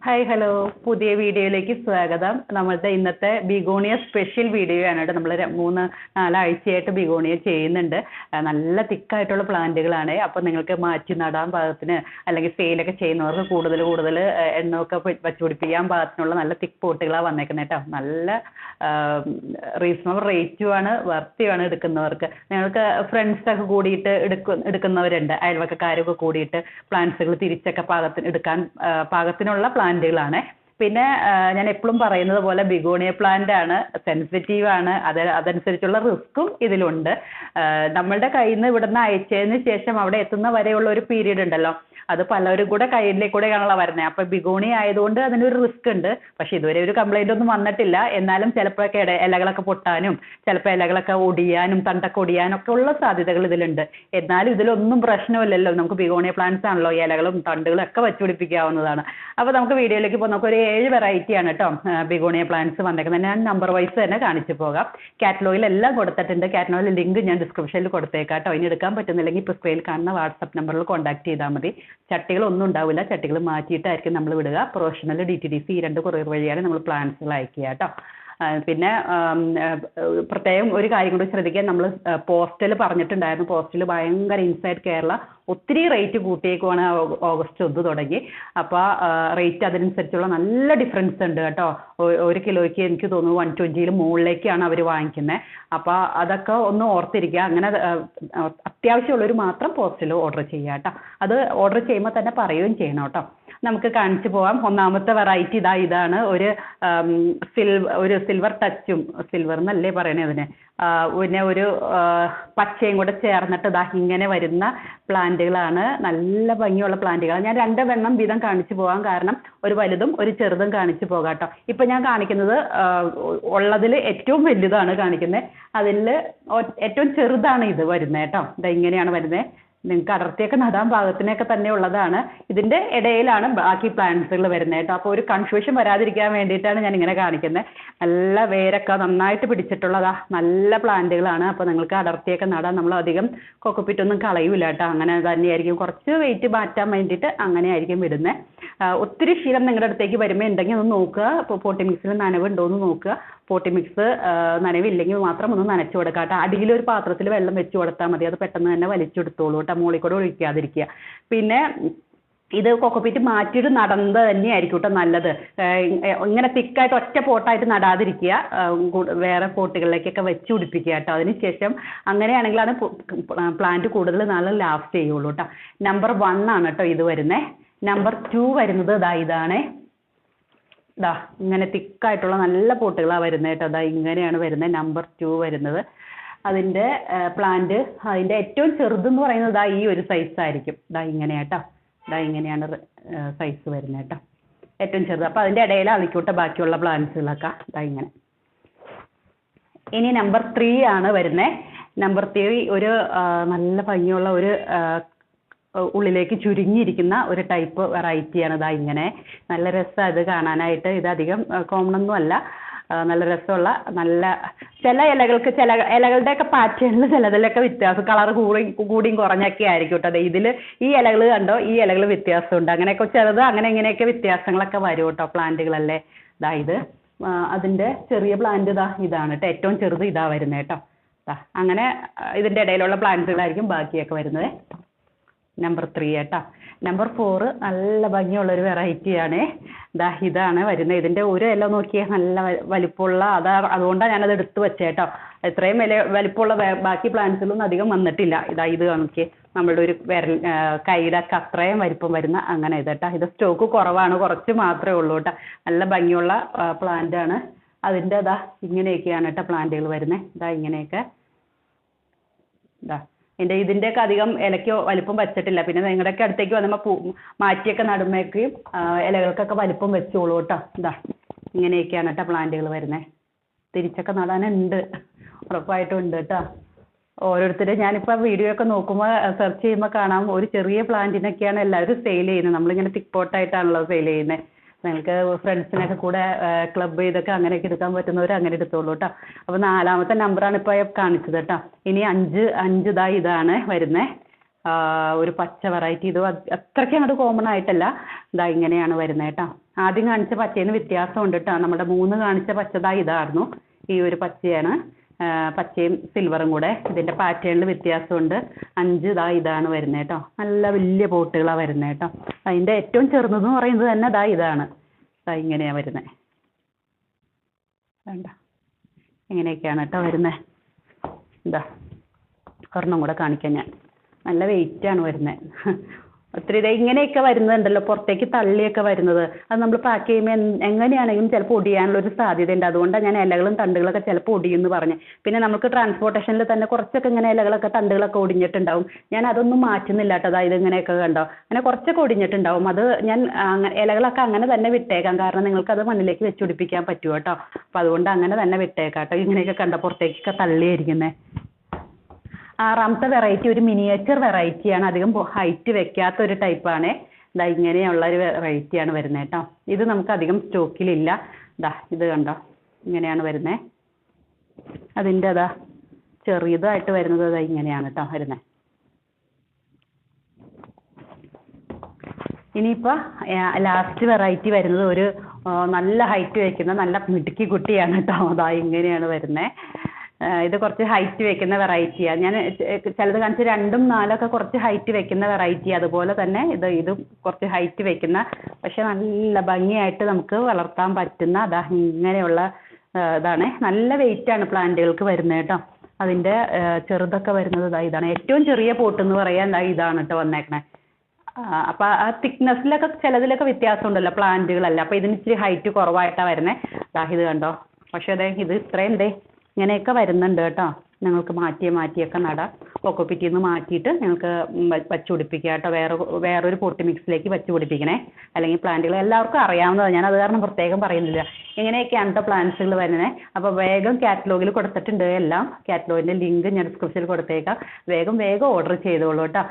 Hi hello പുതിയ വീഡിയോയിലേക്ക് സ്വാഗതം. നമ്മളുടെ ഇന്നത്തെ ബിഗോണിയ സ്പെഷ്യൽ വീഡിയോ ആണ് കേട്ടോ. നമ്മൾ 3-4 ആഴ്ചയായിട്ട് ബിഗോണിയ ചെയ്യുന്നുണ്ട്. നല്ല തിക്കായിട്ടുള്ള പ്ലാന്റുകളാണ്. അപ്പോൾ നിങ്ങൾക്ക് മാറ്റി നടാൻ പാകത്തിന് അല്ലെങ്കിൽ സെയിലൊക്കെ ചെയ്യുന്നവർക്ക് കൂടുതൽ എണ്ണമൊക്കെ വച്ച് പിടിപ്പിക്കാൻ പാകത്തിനുള്ള നല്ല തിക്ക് പോട്ടുകളാണ് വന്നേക്കുന്നത് കേട്ടോ. നല്ല റീസണബിൾ റേറ്റുമാണ്, വർത്തിയാണ് എടുക്കുന്നവർക്ക്. നിങ്ങൾക്ക് ഫ്രണ്ട്സൊക്കെ കൂടിയിട്ട് എടുക്കുന്നവരുണ്ട്, അയൽവക്കക്കാരൊക്കെ കൂടിയിട്ട് പ്ലാന്റ്സുകൾ തിരിച്ചൊക്കെ എടുക്കാൻ പാകത്തിനുള്ള പ്ലാന്റുകളാണ്. പിന്നെ ഞാൻ എപ്പോഴും പറയുന്നത് പോലെ ബിഗോണിയ പ്ലാന്റ് ആണ്, സെൻസിറ്റീവ് ആണ്, അതനുസരിച്ചുള്ള റിസ്ക്കും ഇതിലുണ്ട്. നമ്മളുടെ കയ്യിൽ നിന്ന് ഇവിടുന്ന് അയച്ചതിന് ശേഷം അവിടെ എത്തുന്ന വരെയുള്ള ഒരു പീരീഡ് ഉണ്ടല്ലോ, അത് പലരും കൂടെ കയ്യിലേക്കൂടെയാണല്ലോ വരുന്നത്. അപ്പോൾ ബിഗോണി ആയതുകൊണ്ട് അതിനൊരു റിസ്ക് ഉണ്ട്. പക്ഷെ ഇതുവരെ ഒരു കംപ്ലൈന്റ് ഒന്നും വന്നിട്ടില്ല. എന്നാലും ചിലപ്പോഴൊക്കെ ഇലകളൊക്കെ പൊട്ടാനും ചിലപ്പോൾ ഇലകളൊക്കെ ഒടിയാനും തണ്ടൊക്കെ ഒടിയാനും ഒക്കെ ഉള്ള സാധ്യതകൾ ഇതിലുണ്ട്. എന്നാലും ഇതിലൊന്നും പ്രശ്നമില്ലല്ലോ, നമുക്ക് ബിഗോണിയ പ്ലാന്റ്സ് ആണല്ലോ, ഇലകളും തണ്ടുകളും ഒക്കെ വച്ചുപിടിപ്പിക്കാവുന്നതാണ്. അപ്പോൾ നമുക്ക് വീഡിയോയിലേക്ക് പോകാം. നമുക്കൊരു 7 വെറൈറ്റിയാണ് കേട്ടോ ബിഗോണിയ പ്ലാന്റ്സ് വന്നേക്കുന്നത്. ഞാൻ നമ്പർ വൈസ് തന്നെ കാണിച്ചു പോകാം. കാറ്റലോഗിൽ എല്ലാം കൊടുത്തിട്ടുണ്ട്. കാറ്റലോഗിൽ ലിങ്ക് ഞാൻ ഡിസ്ക്രിപ്ഷനിൽ കൊടുത്തേക്കാം കേട്ടോ. ഇനി എടുക്കാൻ പറ്റുന്നില്ലെങ്കിൽ ഇപ്പോൾ സ്ക്രീനിൽ കാണുന്ന വാട്സപ്പ് നമ്പറിൽ കോൺടാക്ട് ചെയ്താൽ മതി. ചട്ടികളൊന്നും ഉണ്ടാവില്ല, ചട്ടികൾ മാറ്റിയിട്ടായിരിക്കും നമ്മൾ വിടുക. പ്രൊഫഷണൽ DTDC ഈ 2 കൊറിയർ വഴിയാണ് നമ്മൾ പ്ലാന്റ്സുകൾ അയക്കുക കേട്ടോ. പിന്നെ പ്രത്യേകം ഒരു കാര്യം കൂടി ശ്രദ്ധിക്കാൻ, നമ്മൾ പോസ്റ്റൽ പറഞ്ഞിട്ടുണ്ടായിരുന്നു. പോസ്റ്റൽ ഭയങ്കര ഇൻസൈഡ് കേരള ഒത്തിരി റേറ്റ് കൂട്ടിയേക്കുവാണ് ഓഗസ്റ്റ് 1 തുടങ്ങി. അപ്പോൾ റേറ്റ് അതിനനുസരിച്ചുള്ള നല്ല ഡിഫറൻസ് ഉണ്ട് കേട്ടോ. 1 കിലോയ്ക്ക് എനിക്ക് തോന്നുന്നു 120 മുകളിലേക്കാണ് അവർ വാങ്ങിക്കുന്നത്. അപ്പോൾ അതൊക്കെ ഒന്ന് ഓർത്തിരിക്കുക. അങ്ങനെ അത്യാവശ്യമുള്ളവർ മാത്രം പോസ്റ്റൽ ഓർഡർ ചെയ്യുക കേട്ടോ. അത് ഓർഡർ ചെയ്യുമ്പോൾ തന്നെ പറയുകയും ചെയ്യണം കേട്ടോ. നമുക്ക് കാണിച്ചു പോകാം. ഒന്നാമത്തെ വെറൈറ്റി ഇതാണ്. ഒരു സിൽവർ ടച്ചും, സിൽവർ എന്നല്ലേ പറയണേ അതിന്, പിന്നെ ഒരു പച്ചയും കൂടെ ചേർന്നിട്ട് ഇങ്ങനെ വരുന്ന പ്ലാന്റുകളാണ്. നല്ല ഭംഗിയുള്ള പ്ലാന്റുകളാണ്. ഞാൻ 2 എണ്ണം വീതം കാണിച്ചു പോകാം, കാരണം ഒരു വലുതും ഒരു ചെറുതും കാണിച്ചു പോകാം കേട്ടോ. ഇപ്പം ഞാൻ കാണിക്കുന്നത് ഉള്ളതിൽ ഏറ്റവും വലുതാണ് കാണിക്കുന്നത്. അതിൽ ഏറ്റവും ചെറുതാണ് ഇത് വരുന്നത് കേട്ടോ. ഇങ്ങനെയാണ് വരുന്നത്. നിങ്ങൾക്ക് അടർത്തിയൊക്കെ നടാൻ പാകത്തിനൊക്കെ തന്നെ ഉള്ളതാണ്. ഇതിൻ്റെ ഇടയിലാണ് ബാക്കി പ്ലാന്റ്സുകൾ വരുന്നത് കേട്ടോ. അപ്പോൾ ഒരു കൺഫ്യൂഷൻ വരാതിരിക്കാൻ വേണ്ടിയിട്ടാണ് ഞാൻ ഇങ്ങനെ കാണിക്കുന്നത്. നല്ല വേരൊക്കെ നന്നായിട്ട് പിടിച്ചിട്ടുള്ളതാ നല്ല പ്ലാന്റുകളാണ്. അപ്പോൾ നിങ്ങൾക്ക് അടർത്തിയൊക്കെ നടാൻ നമ്മൾ അധികം കൊക്കോപ്പിറ്റൊന്നും കളയൂല കേട്ടോ. അങ്ങനെ തന്നെയായിരിക്കും, കുറച്ച് വെയിറ്റ് മാറ്റാൻ വേണ്ടിയിട്ട് അങ്ങനെയായിരിക്കും വിടുന്നത്. ഒത്തിരി ശീലം നിങ്ങളുടെ അടുത്തേക്ക് വരുമ്പോൾ ഉണ്ടെങ്കിൽ ഒന്ന് നോക്കുക. ഇപ്പോൾ പോട്ടി മിക്സിൽ നനവുണ്ടോ എന്ന് നോക്കുക. പോട്ടി മിക്സ് നനവില്ലെങ്കിൽ മാത്രം ഒന്ന് നനച്ചു കൊടുക്കുക കേട്ടോ. അടിയിലൊരു പാത്രത്തിൽ വെള്ളം വെച്ച് കൊടുത്താൽ മതി, അത് പെട്ടെന്ന് തന്നെ വലിച്ചെടുത്തോളൂ കേട്ടോ. മുകളിൽ കൂടെ ഒഴിക്കാതിരിക്കുക. പിന്നെ ഇത് കൊക്കോപ്പീറ്റ് മാറ്റിയിട്ട് നടന്നത് തന്നെയായിരിക്കും കേട്ടോ നല്ലത്. ഇങ്ങനെ തിക്കായിട്ട് ഒറ്റ പോട്ടായിട്ട് നടാതിരിക്കുക, വേറെ പോട്ടുകളിലേക്കൊക്കെ വെച്ച് പിടിപ്പിക്കുക കേട്ടോ. അതിനുശേഷം അങ്ങനെയാണെങ്കിലാണ് പ്ലാന്റ് കൂടുതൽ നാൾ ലാസ്റ്റ് ചെയ്യുള്ളൂ കേട്ടോ. നമ്പർ 1 ആണ് കേട്ടോ ഇത് വരുന്നത്. നമ്പർ 2 വരുന്നത് ഇതാണ്. ഇങ്ങനെ തിക്കായിട്ടുള്ള നല്ല പോട്ടുകളാണ് വരുന്നത് കേട്ടോ. ഇങ്ങനെയാണ് വരുന്നത് നമ്പർ 2 വരുന്നത്. അതിൻ്റെ പ്ലാന്റ് അതിൻ്റെ ഏറ്റവും ചെറുതെന്ന് പറയുന്നത് ഈ ഒരു സൈസ് ആയിരിക്കും. ഇങ്ങനെ കേട്ടോ. ഇങ്ങനെയാണ് സൈസ് വരുന്നത് കേട്ടോ, ഏറ്റവും ചെറുത്. അപ്പോൾ അതിൻ്റെ ഇടയിൽ അളിക്കൂട്ട ബാക്കിയുള്ള പ്ലാന്റ്സുകളൊക്കെ ഇങ്ങനെ. ഇനി നമ്പർ 3 ആണ് വരുന്നത്. നമ്പർ 3 ഒരു നല്ല ഭംഗിയുള്ള ഒരു ഉള്ളിലേക്ക് ചുരുങ്ങിയിരിക്കുന്ന ഒരു ടൈപ്പ് വെറൈറ്റിയാണ്. ഇങ്ങനെ നല്ല രസമാണ് ഇത് കാണാനായിട്ട്. ഇതധികം കോമൺ ഒന്നും അല്ല, നല്ല രസമുള്ള നല്ല ചില ഇലകൾക്ക് ചില ഇലകളുടെയൊക്കെ പാറ്റേണിൽ ചിലതിലൊക്കെ വ്യത്യാസം, കളർ കൂടിയും കുറഞ്ഞൊക്കെ ആയിരിക്കും കേട്ടോ. ഇതിൽ ഈ ഇലകൾ കണ്ടോ, ഈ ഇലകൾ വ്യത്യാസമുണ്ട്. അങ്ങനെയൊക്കെ ചെറുത് അങ്ങനെ ഇങ്ങനെയൊക്കെ വ്യത്യാസങ്ങളൊക്കെ വരും കേട്ടോ. പ്ലാന്റുകളല്ലേ. ഇത് അതിൻ്റെ ചെറിയ പ്ലാന്റ് ഇതാണ് കേട്ടോ. ഏറ്റവും ചെറുത് വരുന്നത് കേട്ടോ. അങ്ങനെ ഇതിൻ്റെ ഇടയിലുള്ള പ്ലാന്റ്സുകളായിരിക്കും ബാക്കിയൊക്കെ വരുന്നത്. നമ്പർ 3 കേട്ടോ. നമ്പർ 4 നല്ല ഭംഗിയുള്ളൊരു വെറൈറ്റിയാണ്. ഇതാണ് വരുന്നത്. ഇതിൻ്റെ ഒരു ഇല നോക്കിയാൽ നല്ല വലിപ്പമുള്ള, അതുകൊണ്ടാണ് ഞാനത് എടുത്ത് വെച്ചത് കേട്ടോ. ഇത്രയും വലിപ്പമുള്ള ബാക്കി പ്ലാന്റ്സിലൊന്നും അധികം വന്നിട്ടില്ല. ഇത് നോക്കി, നമ്മളുടെ ഒരു കൈയുടെ ഒക്കെ അത്രയും വലിപ്പം വരുന്ന അങ്ങനെ കേട്ടോ. ഇത് സ്റ്റോക്ക് കുറവാണ്, കുറച്ച് മാത്രമേ ഉള്ളൂ കേട്ടോ. നല്ല ഭംഗിയുള്ള പ്ലാന്റ് ആണ്. അതിൻ്റെ ഇങ്ങനെയൊക്കെയാണ് കേട്ടോ പ്ലാന്റുകൾ വരുന്നത്. ഇങ്ങനെയൊക്കെ ഇതിൻ്റെയൊക്കെ അധികം ഇലയ്ക്ക് വലിപ്പം വെച്ചിട്ടില്ല. പിന്നെ നിങ്ങളുടെയൊക്കെ അടുത്തേക്ക് വന്നപ്പോൾ മാറ്റിയൊക്കെ നടുമ്പോഴേക്കും ഇലകൾക്കൊക്കെ വലിപ്പം വെച്ചോളൂ കേട്ടോ. ഇങ്ങനെയൊക്കെയാണ് കേട്ടോ പ്ലാന്റുകൾ വരുന്നത്. തിരിച്ചൊക്കെ നടാനുണ്ട്, ഉറപ്പായിട്ടും ഉണ്ട് കേട്ടോ. ഓരോരുത്തരും ഞാനിപ്പോൾ വീഡിയോ ഒക്കെ നോക്കുമ്പോൾ സെർച്ച് ചെയ്യുമ്പോൾ കാണാം, ഒരു ചെറിയ പ്ലാന്റിനൊക്കെയാണ് എല്ലാവരും സെയിൽ ചെയ്യുന്നത്. നമ്മളിങ്ങനെ തിക്ക് പോട്ടായിട്ടാണല്ലോ സെയിൽ ചെയ്യുന്നത്. നിങ്ങൾക്ക് ഫ്രണ്ട്സിനൊക്കെ കൂടെ ക്ലബ് ചെയ്തൊക്കെ അങ്ങനെയൊക്കെ എടുക്കാൻ പറ്റുന്നവർ അങ്ങനെ എടുത്തോളൂ കേട്ടോ. അപ്പോൾ 4ാമത്തെ നമ്പറാണ് ഇപ്പോൾ കാണിച്ചത് കേട്ടോ. ഇനി 5 ഇതാണ് വരുന്നത്. ഒരു പച്ച വെറൈറ്റി. ഇത് അത്രയ്ക്ക് അങ്ങോട്ട് കോമൺ ആയിട്ടല്ല. ഇതാ ഇങ്ങനെയാണ് വരുന്നത് കേട്ടോ. ആദ്യം കാണിച്ച പച്ചയിൽ നിന്ന് വ്യത്യാസമുണ്ട് കേട്ടോ. നമ്മുടെ 3 കാണിച്ച പച്ചതാ ഇതായിരുന്നു. ഈ ഒരു പച്ചയാണ്. പച്ചയും സിൽവറും കൂടെ. ഇതിൻ്റെ പാറ്റേണിൽ വ്യത്യാസമുണ്ട്. 5 ഇതാണ് വരുന്നത് കേട്ടോ. നല്ല വലിയ പോട്ടുകളാണ് വരുന്നത് കേട്ടോ. അതിൻ്റെ ഏറ്റവും ചെറുതെന്ന് പറയുന്നത് തന്നെ ഇതാണ്. ഇങ്ങനെയാണ് വരുന്നത്. വേണ്ട, ഇങ്ങനെയൊക്കെയാണ് കേട്ടോ വരുന്നത്. ഇതാ ഒരെണ്ണം കൂടെ കാണിക്കാം ഞാൻ. നല്ല വെയിറ്റാണ് വരുന്നത്. ഒത്തിരി ഇങ്ങനെയൊക്കെ വരുന്നുണ്ടല്ലോ, പുറത്തേക്ക് തള്ളിയൊക്കെ വരുന്നത്. അത് നമ്മൾ പാക്ക് ചെയ്യുമ്പോൾ എങ്ങനെയാണെങ്കിലും ചിലപ്പോൾ ഒടിയാനുള്ളൊരു സാധ്യതയുണ്ട്. അതുകൊണ്ടാണ് ഞാൻ ഇലകളും തണ്ടുകളൊക്കെ ചിലപ്പോൾ ഒടിയുമെന്ന് പറഞ്ഞ്. പിന്നെ നമുക്ക് ട്രാൻസ്പോർട്ടേഷനിൽ തന്നെ കുറച്ചൊക്കെ ഇങ്ങനെ ഇലകളൊക്കെ തണ്ടുകളൊക്കെ ഒടിഞ്ഞിട്ടുണ്ടാവും. ഞാൻ അതൊന്നും മാറ്റുന്നില്ല കേട്ടോ. അതായത് ഇങ്ങനെയൊക്കെ കണ്ടോ, അങ്ങനെ കുറച്ചൊക്കെ ഒടിഞ്ഞിട്ടുണ്ടാവും. അത് ഞാൻ ഇലകളൊക്കെ അങ്ങനെ തന്നെ വിട്ടേക്കാം. കാരണം നിങ്ങൾക്കത് മണ്ണിലേക്ക് വെച്ച് പിടിപ്പിക്കാൻ പറ്റുമോ കേട്ടോ. അപ്പോൾ അതുകൊണ്ട് അങ്ങനെ തന്നെ വിട്ടേക്കാം കേട്ടോ. ഇങ്ങനെയൊക്കെ കണ്ടോ പുറത്തേക്കൊക്കെ തള്ളിയിരിക്കുന്നത്. 6ാമത്തെ വെറൈറ്റി ഒരു മിനിയേച്ചർ വെറൈറ്റിയാണ്. അധികം ഹൈറ്റ് വെക്കാത്ത ഒരു ടൈപ്പാണ്. ഇതാ ഇങ്ങനെയുള്ള ഒരു വെറൈറ്റിയാണ് വരുന്നത് കേട്ടോ. ഇത് നമുക്ക് അധികം സ്റ്റോക്കിലില്ല. ഇത് കണ്ടോ, ഇങ്ങനെയാണ് വരുന്നത്. അതിൻ്റെ ചെറിയതായിട്ട് വരുന്നത് ഇങ്ങനെയാണ് കേട്ടോ വരുന്നത്. ഇനിയിപ്പോൾ ലാസ്റ്റ് വെറൈറ്റി വരുന്നത് ഒരു നല്ല ഹൈറ്റ് വയ്ക്കുന്ന നല്ല മിടുക്കി കുട്ടിയാണ് കേട്ടോ. ഇങ്ങനെയാണ് വരുന്നത്. ഇത് കുറച്ച് ഹൈറ്റ് വെക്കുന്ന വെറൈറ്റിയാണ്. ഞാൻ ചിലത് കാണിച്ച് 2ഉം 4ഒക്കെ കുറച്ച് ഹൈറ്റ് വെക്കുന്ന വെറൈറ്റി. അതുപോലെ തന്നെ ഇതും കുറച്ച് ഹൈറ്റ് വെക്കുന്ന, പക്ഷെ നല്ല ഭംഗിയായിട്ട് നമുക്ക് വളർത്താൻ പറ്റുന്ന ഇങ്ങനെയുള്ള ഇതാണ്. നല്ല വെയിറ്റാണ് പ്ലാന്റുകൾക്ക് വരുന്നത് കേട്ടോ. അതിൻ്റെ ചെറുതൊക്കെ വരുന്നത് ഇതാണ്. ഏറ്റവും ചെറിയ പോട്ട് എന്ന് പറയാൻ ഇതാണ് കേട്ടോ വന്നേക്കണേ. അപ്പോൾ ആ തിക്നെസ്സിലൊക്കെ ചിലതിലൊക്കെ വ്യത്യാസമുണ്ടല്ലോ പ്ലാന്റുകളല്ല. അപ്പോൾ ഇതിന് ഇച്ചിരി ഹൈറ്റ് കുറവായിട്ടാണ് വരുന്നത്. ഇത് കണ്ടോ. പക്ഷേ ഇത് ഇത്രയും ഇങ്ങനെയൊക്കെ വരുന്നുണ്ട് കേട്ടോ. ഞങ്ങൾക്ക് മാറ്റിയൊക്കെ നടാം. കൊക്കോപ്പിറ്റിയിൽ നിന്ന് മാറ്റിയിട്ട് ഞങ്ങൾക്ക് വച്ച് പിടിപ്പിക്കുക കേട്ടോ. വേറൊരു പോട്ടി മിക്സിലേക്ക് വച്ച് പിടിപ്പിക്കണേ. അല്ലെങ്കിൽ പ്ലാന്റുകൾ എല്ലാവർക്കും അറിയാവുന്നതാണ്. ഞാൻ അത് കാരണം പ്രത്യേകം പറയുന്നില്ല. ഇങ്ങനെയൊക്കെയാണ് കേട്ടോ പ്ലാന്റ്സുകൾ വരുന്നത്. അപ്പോൾ വേഗം കാറ്റലോഗിൽ കൊടുത്തിട്ടുണ്ട് എല്ലാം. കാറ്റലോഗിൻ്റെ ലിങ്ക് ഞാൻ ഡിസ്ക്രിപ്ഷനിൽ കൊടുത്തേക്കാം. വേഗം ഓർഡർ ചെയ്തോളൂ കേട്ടോ.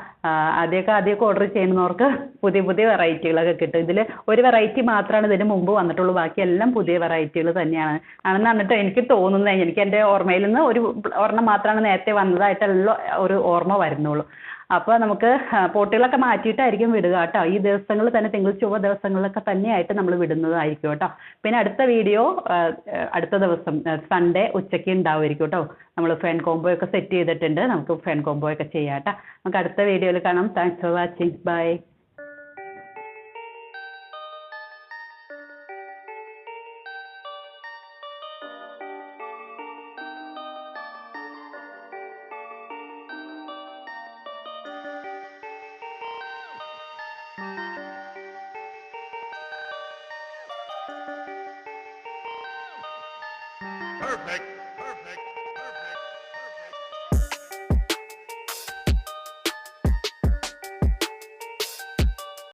ആദ്യമൊക്കെ ഓർഡർ ചെയ്യുന്നവർക്ക് പുതിയ വെറൈറ്റികളൊക്കെ കിട്ടും. ഇതിൽ ഒരു വെറൈറ്റി മാത്രമാണ് ഇതിന് മുമ്പ് വന്നിട്ടുള്ളൂ. ബാക്കിയെല്ലാം പുതിയ വെറൈറ്റികൾ തന്നെയാണ് ആണെന്നാണ് കേട്ടോ എനിക്ക് തോന്നുന്നത്. എനിക്ക് എൻ്റെ ഓർമ്മയിൽ നിന്ന് ഒരെണ്ണം മാത്രമാണ് നേരത്തെ വന്നതായിട്ടുള്ള ഒരു ഓർമ്മ വരുന്നുള്ളൂ. അപ്പോൾ നമുക്ക് പോട്ടുകളൊക്കെ മാറ്റിയിട്ടായിരിക്കും വിടുക കേട്ടോ. ഈ ദിവസങ്ങളിൽ തന്നെ തിങ്കൾ ചൊവ്വ ദിവസങ്ങളിലൊക്കെ തന്നെയായിട്ട് നമ്മൾ വിടുന്നതായിരിക്കും കേട്ടോ. പിന്നെ അടുത്ത വീഡിയോ അടുത്ത ദിവസം സൺഡേ ഉച്ചയ്ക്ക് ഉണ്ടാവുമായിരിക്കും കേട്ടോ. നമ്മൾ ഫെൻ കോംബോ ഒക്കെ സെറ്റ് ചെയ്തിട്ടുണ്ട്. നമുക്ക് ഫെൻ കോംബോ ഒക്കെ ചെയ്യാം കേട്ടോ. നമുക്ക് അടുത്ത വീഡിയോയിൽ കാണാം. Thanks for watching. Bye. Perfect.